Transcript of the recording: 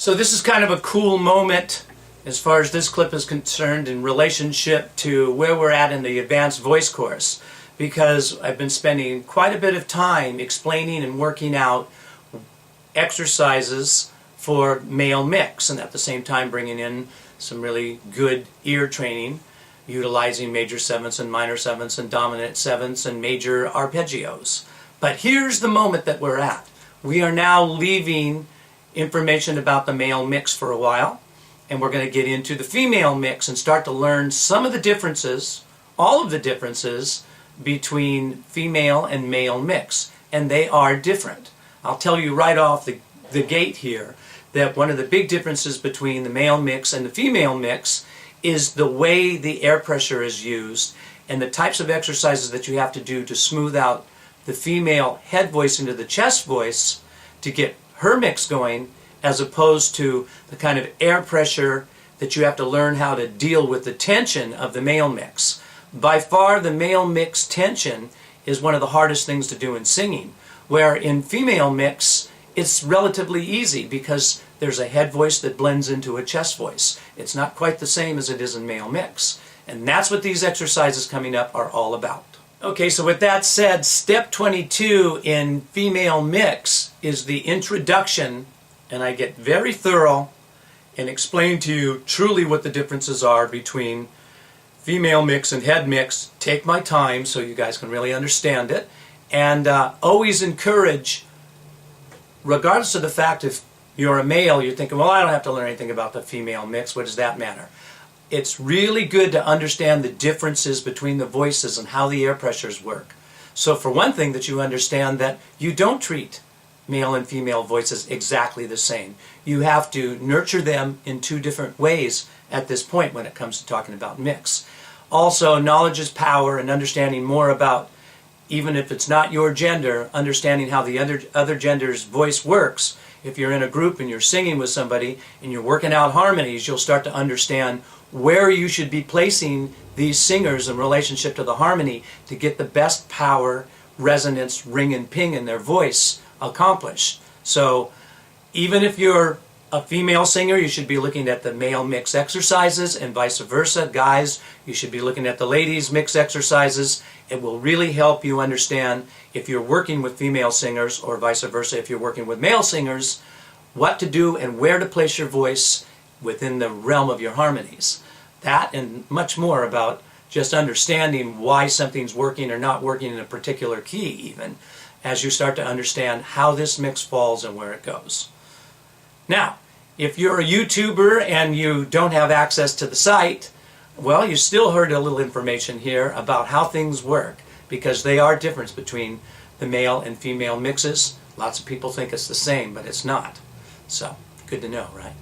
So this is kind of a cool moment as far as this clip is concerned in relationship to where we're at in the advanced voice course, because I've been spending quite a bit of time explaining and working out exercises for male mix, and at the same time bringing in some really good ear training utilizing major sevenths and minor sevenths and dominant sevenths and major arpeggios. But here's the moment that we're at. We are now leaving information about the male mix for a while, and we're going to get into the female mix and start to learn some of the differences, all of the differences between female and male mix, and they are different. I'll tell you right off the gate here that one of the big differences between the male mix and the female mix is the way the air pressure is used and the types of exercises that you have to do to smooth out the female head voice into the chest voice to get her mix going, as opposed to the kind of air pressure that you have to learn how to deal with the tension of the male mix. By far, the male mix tension is one of the hardest things to do in singing, where in female mix it's relatively easy because there's a head voice that blends into a chest voice. It's not quite the same as it is in male mix, and that's what these exercises coming up are all about. Okay, so with that said, step 22 in female mix is the introduction, and I get very thorough and explain to you truly what the differences are between female mix and head mix. Take my time so you guys can really understand it, and always encourage, regardless of the fact if you're a male, you're thinking, well, I don't have to learn anything about the female mix, what does that matter? It's really good to understand the differences between the voices and how the air pressures work. So for one thing, that you understand that you don't treat male and female voices exactly the same. You have to nurture them in two different ways at this point when it comes to talking about mix. Also, knowledge is power, and understanding more about, even if it's not your gender, understanding how the other gender's voice works. If you're in a group and you're singing with somebody and you're working out harmonies, you'll start to understand where you should be placing these singers in relationship to the harmony to get the best power, resonance, ring and ping in their voice accomplished. So even if you're a female singer, you should be looking at the male mix exercises, and vice versa. Guys, you should be looking at the ladies' mix exercises. It will really help you understand, if you're working with female singers, or vice versa, if you're working with male singers, what to do and where to place your voice within the realm of your harmonies. That and much more about just understanding why something's working or not working in a particular key, even, as you start to understand how this mix falls and where it goes. Now, if you're a YouTuber and you don't have access to the site, well, you still heard a little information here about how things work, because they are different between the male and female mixes. Lots of people think it's the same, but it's not. So, good to know, right?